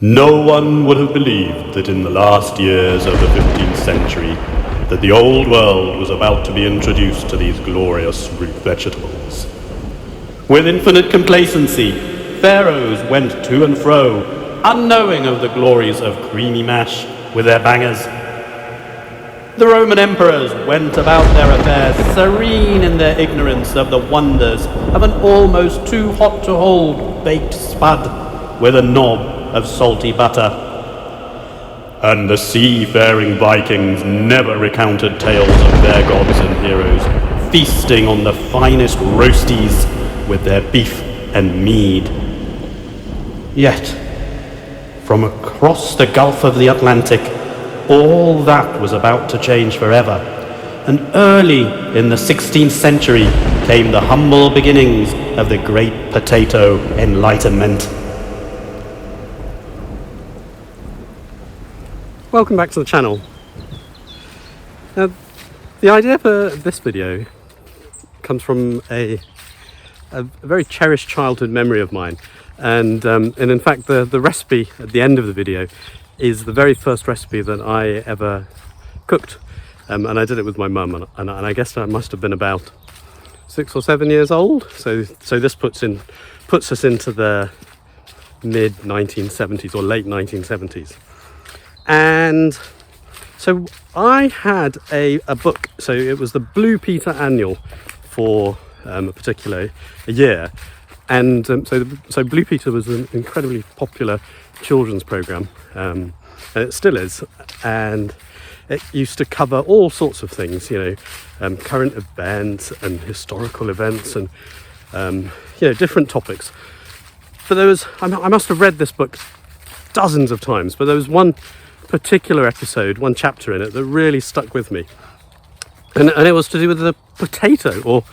No one would have believed that in the last years of the 15th century that the old world was about to be introduced to these glorious root vegetables. With infinite complacency, pharaohs went to and fro, unknowing of the glories of creamy mash with their bangers. The Roman emperors went about their affairs serene in their ignorance of the wonders of an almost too hot to hold baked spud with a knob of salty butter. And the seafaring Vikings never recounted tales of their gods and heroes feasting on the finest roasties with their beef and mead. Yet, from across the Gulf of the Atlantic, all that was about to change forever, and early in the 16th century came the humble beginnings of the great potato enlightenment. Welcome back to the channel. Now, the idea for this video comes from a very cherished childhood memory of mine, and in fact the recipe at the end of the video is the very first recipe that I ever cooked, and I did it with my mum, and I guess I must have been about 6 or 7 years old. So this puts us into the mid 1970s or late 1970s. And so I had a book, so it was the Blue Peter Annual for a particular year, and so Blue Peter was an incredibly popular children's program, and it still is, and it used to cover all sorts of things, current events and historical events and different topics. But I must have read this book dozens of times, but there was one particular episode, one chapter in it that really stuck with me, and it was to do with the potato, or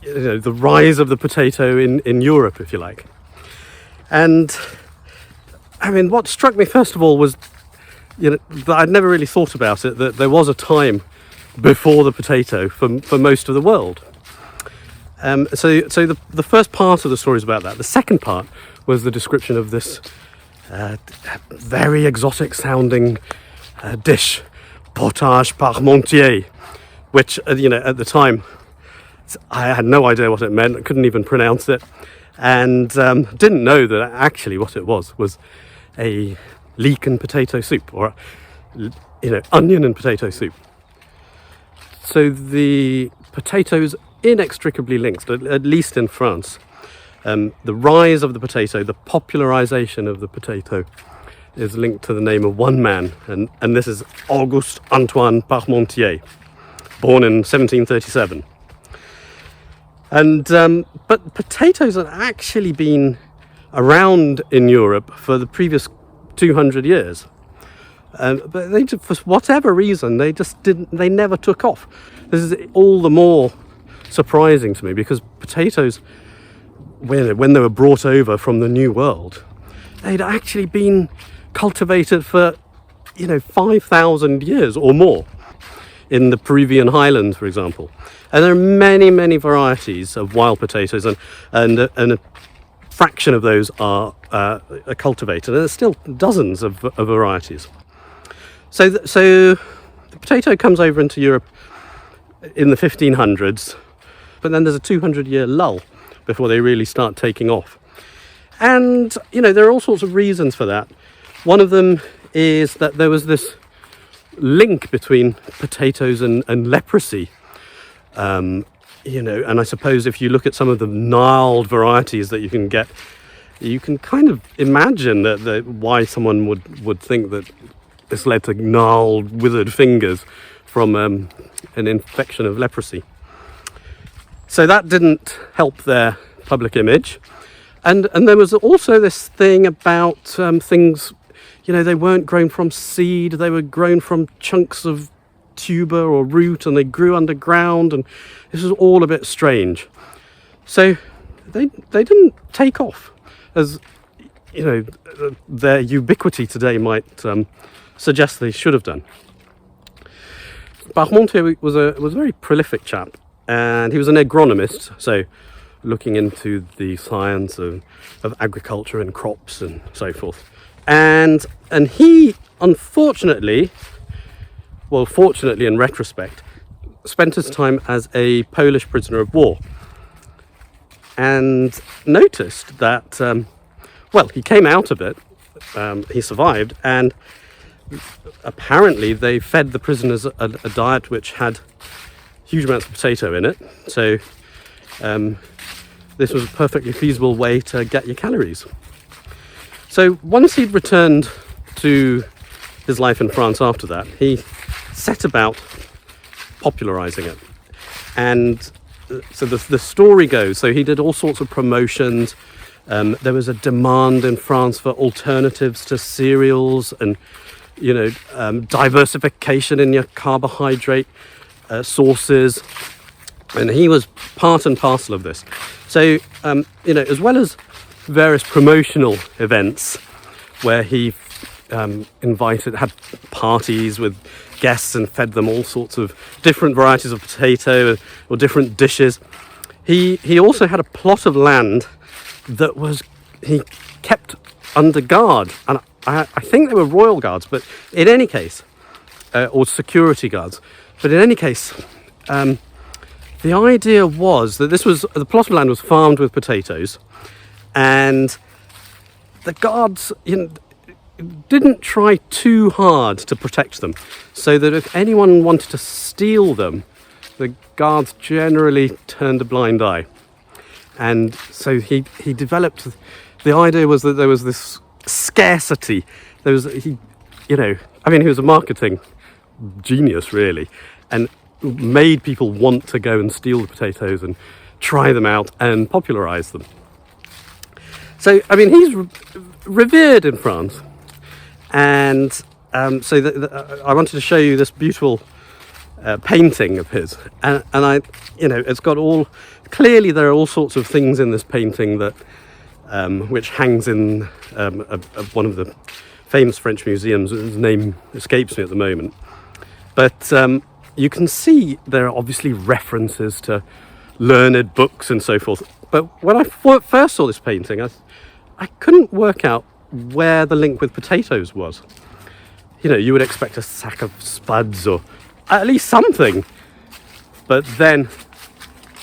the rise of the potato in Europe, if you like. And I mean, what struck me first of all was that I'd never really thought about it, that there was a time before the potato for most of the world. So the first part of the story is about that. The second part was the description of this very exotic sounding dish, Potage Parmentier, which at the time I had no idea what it meant. I couldn't even pronounce it, and didn't know that actually what it was a leek and potato soup, or onion and potato soup. So the potatoes inextricably linked, at least in France. The rise of the potato, the popularization of the potato, is linked to the name of one man, and this is Auguste Antoine Parmentier, born in 1737. And but potatoes had actually been around in Europe for the previous 200 years, but they, for whatever reason, they never took off. This is all the more surprising to me, because potatoes, when they were brought over from the New World, they'd actually been cultivated for 5,000 years or more in the Peruvian highlands, for example. And there are many varieties of wild potatoes, and a fraction of those are cultivated, and there's still dozens of varieties. So the potato comes over into Europe in the 1500s, but then there's a 200-year lull before they really start taking off. And there are all sorts of reasons for that. One of them is that there was this link between potatoes and leprosy. And I suppose if you look at some of the gnarled varieties that you can get, you can kind of imagine that why someone would think that this led to gnarled, withered fingers from an infection of leprosy. So that didn't help their public image. And there was also this thing about things, they weren't grown from seed, they were grown from chunks of tuber or root, and they grew underground, and this was all a bit strange. So they didn't take off as their ubiquity today might suggest they should have done. Parmentier was a very prolific chap, and he was an agronomist, so looking into the science of agriculture and crops and so forth. And he, unfortunately, well, fortunately in retrospect, spent his time as a Polish prisoner of war, and noticed that, well, he came out of it, he survived, and apparently they fed the prisoners a diet which had huge amounts of potato in it. So this was a perfectly feasible way to get your calories. So once he'd returned to his life in France after that, he set about popularising it. And so the story goes, so he did all sorts of promotions. There was a demand in France for alternatives to cereals and, diversification in your carbohydrate sources. And he was part and parcel of this. So, as well as various promotional events where he had parties with guests and fed them all sorts of different varieties of potato or different dishes, he also had a plot of land that he kept under guard, and I think they were royal guards, but in any case, or security guards, but in any case, the idea was that the plot of land was farmed with potatoes, and the guards didn't try too hard to protect them, so that if anyone wanted to steal them, the guards generally turned a blind eye. And so he developed, the idea was that there was this scarcity. He was a marketing genius, really, and made people want to go and steal the potatoes and try them out and popularise them. So, he's revered in France. And I wanted to show you this beautiful painting of his. And it's got clearly there are all sorts of things in this painting that which hangs in one of the famous French museums. His name escapes me at the moment. But you can see there are obviously references to learned books and so forth. But when I first saw this painting, I couldn't work out where the link with potatoes was. You would expect a sack of spuds or at least something. But then,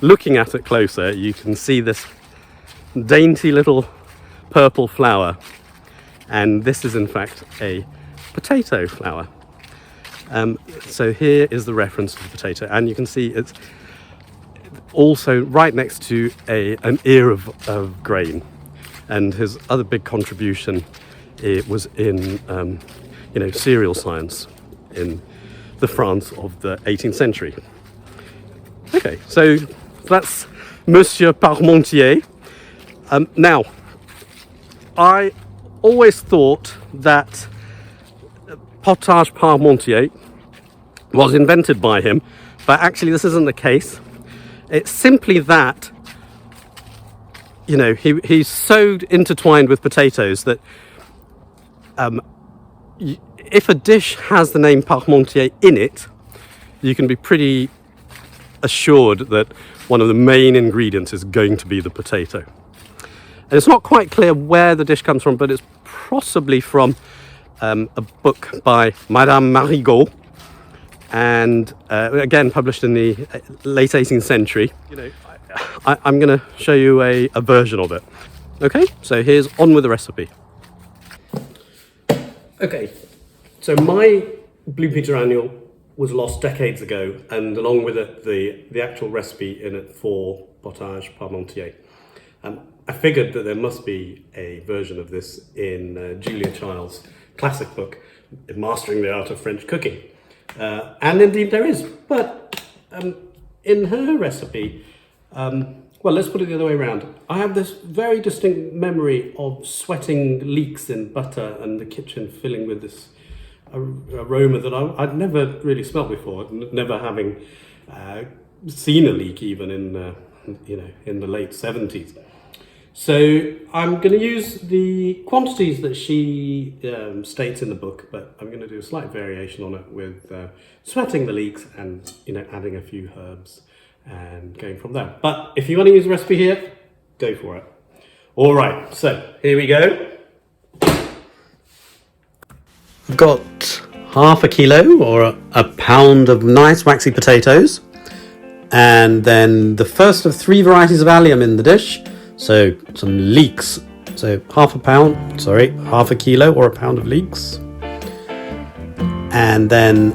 looking at it closer, you can see this dainty little purple flower. And this is in fact a potato flower. So here is the reference to the potato, and you can see it's also right next to an ear of grain. And his other big contribution was in cereal science in the France of the 18th century. Okay, so that's Monsieur Parmentier. Now, I always thought that Potage Parmentier was invented by him, but actually this isn't the case. It's simply that he's so intertwined with potatoes that if a dish has the name Parmentier in it, you can be pretty assured that one of the main ingredients is going to be the potato. And it's not quite clear where the dish comes from, but it's possibly from a book by Madame Marigot, and again published in the late 18th century. I'm going to show you a version of it. Okay, so here's on with the recipe. Okay, so my Blue Peter Annual was lost decades ago, and along with it, the actual recipe in it for Potage Parmentier. I figured that there must be a version of this in Julia Child's classic book, Mastering the Art of French Cooking. And indeed there is, but in her recipe, well, let's put it the other way around. I have this very distinct memory of sweating leeks in butter and the kitchen filling with this aroma that I'd never really smelled before, never having seen a leek even in the late 70s. So I'm going to use the quantities that she states in the book, but I'm going to do a slight variation on it with sweating the leeks and adding a few herbs and going from there. But if you want to use the recipe here, go for it. All right, so here we go. I've got half a kilo or a pound of nice waxy potatoes, and then the first of 3 varieties of allium in the dish. So some leeks. So half a kilo or a pound of leeks, and then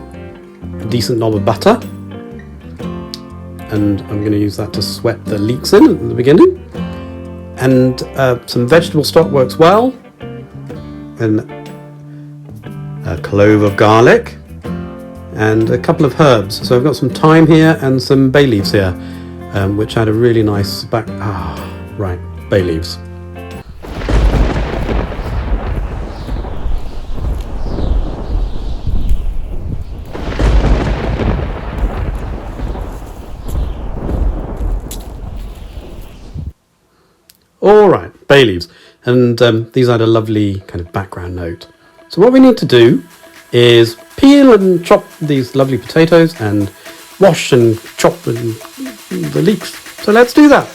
a decent knob of butter. And I'm going to use that to sweat the leeks in at the beginning. And some vegetable stock works well. And a clove of garlic. And a couple of herbs. So I've got some thyme here and some bay leaves here, which add a really nice bay leaves. All right, bay leaves, and these add a lovely kind of background note. So what we need to do is peel and chop these lovely potatoes and wash and chop the leeks. So let's do that.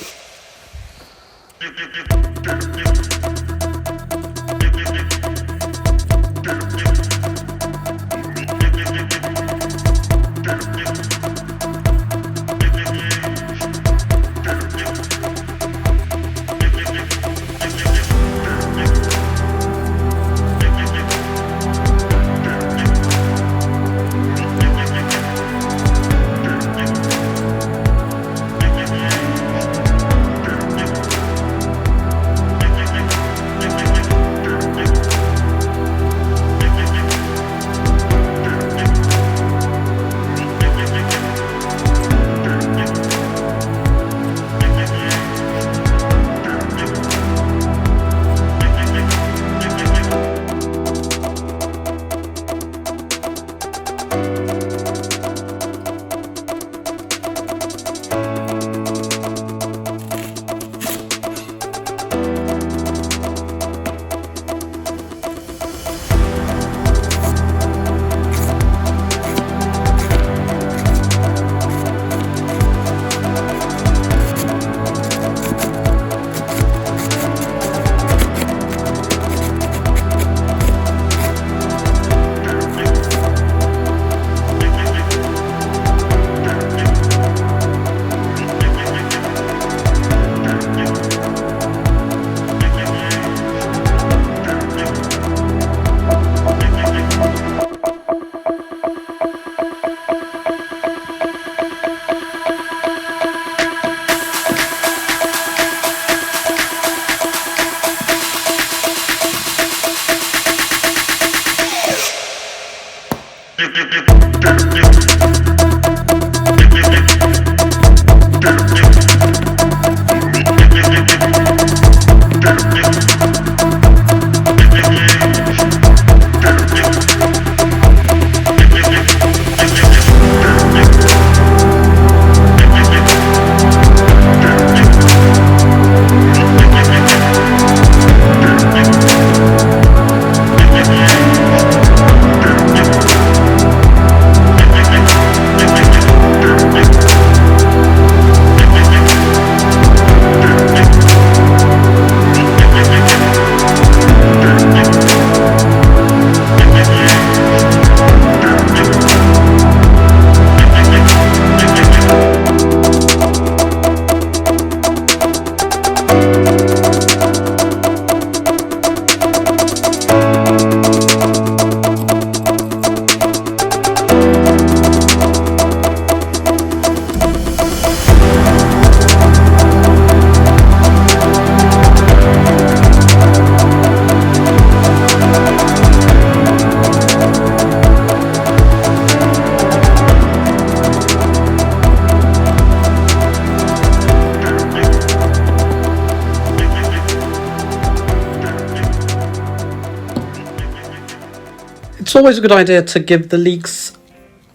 It's always a good idea to give the leeks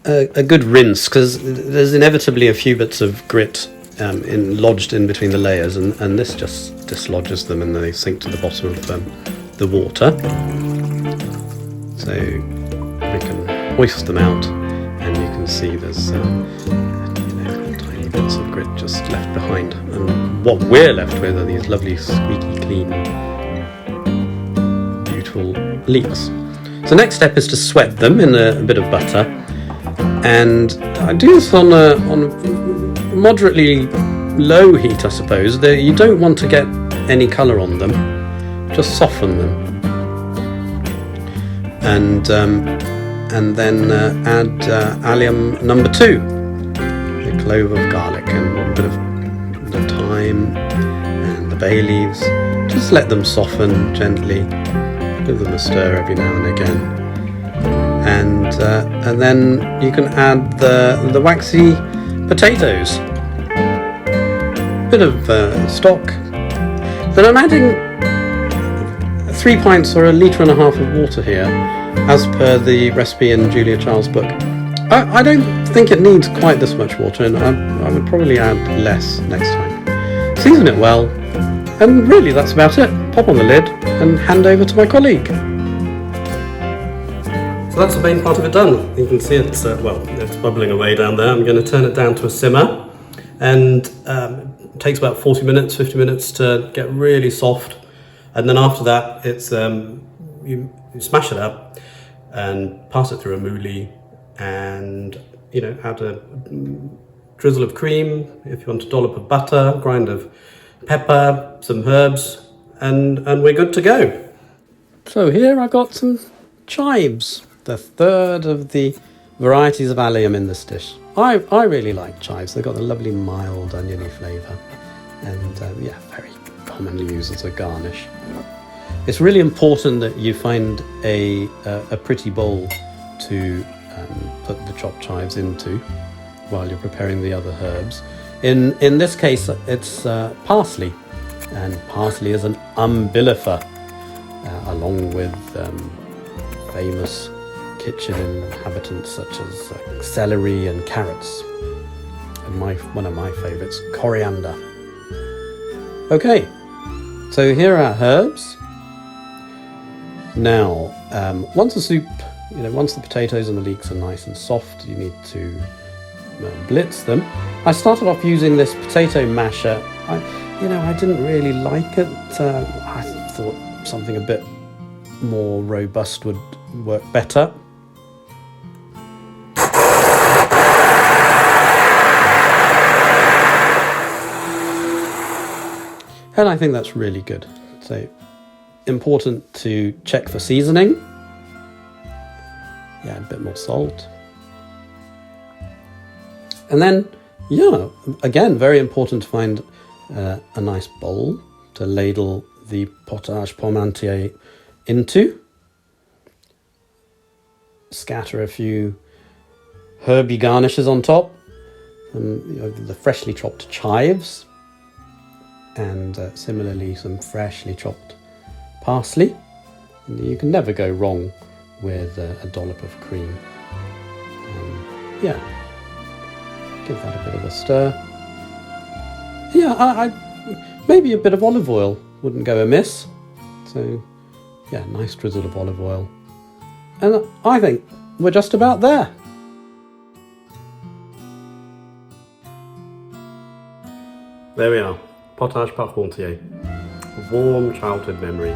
a good rinse, because there's inevitably a few bits of grit lodged in between the layers, and this just dislodges them and they sink to the bottom of the water. So we can hoist them out, and you can see there's tiny bits of grit just left behind, and what we're left with are these lovely squeaky clean beautiful leeks. So next step is to sweat them in a bit of butter, and I do this on a moderately low heat, I suppose. You don't want to get any colour on them, just soften them, and then add allium number 2, a clove of garlic and a bit of the thyme and the bay leaves. Just let them soften gently, give them a stir every now and again, and then you can add the waxy potatoes, bit of stock. Then I'm adding 3 pints or 1.5 litres of water here, as per the recipe in Julia Child's book. I don't think it needs quite this much water, and I would probably add less next time. Season it well, and really that's about it. Pop on the lid and hand over to my colleague. So that's the main part of it done. You can see it's bubbling away down there. I'm going to turn it down to a simmer, and it takes about 40 minutes, 50 minutes to get really soft. And then after that, it's you smash it up and pass it through a moulis, and add a drizzle of cream, if you want a dollop of butter, a grind of pepper, some herbs, and we're good to go. So here I've got some chives, the third of the varieties of allium in this dish. I really like chives. They've got a lovely mild oniony flavour, and very commonly used as a garnish. It's really important that you find a pretty bowl to put the chopped chives into while you're preparing the other herbs. In this case, it's parsley, and parsley is an umbellifer, along with famous kitchen inhabitants such as celery and carrots, and one of my favourites, coriander. Okay, so here are our herbs. Now, once the soup, once the potatoes and the leeks are nice and soft, you need to blitz them. I started off using this potato masher. I didn't really like it. I thought something a bit more robust would work better. And I think that's really good. So, important to check for seasoning. Yeah, a bit more salt. And then, again, very important to find a nice bowl to ladle the potage Parmentier into. Scatter a few herby garnishes on top, the freshly chopped chives, and similarly some freshly chopped parsley. And you can never go wrong with a dollop of cream. Give that a bit of a stir. Maybe a bit of olive oil wouldn't go amiss. So, nice drizzle of olive oil. And I think we're just about there. There we are, potage Parmentier. A warm childhood memory.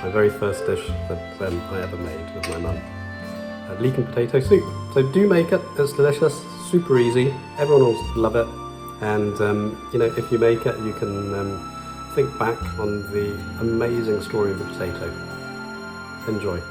My very first dish that I ever made with my mum. Leek and potato soup. So do make it, it's delicious, super easy, everyone will love it. And if you make it, you can think back on the amazing story of the potato. Enjoy.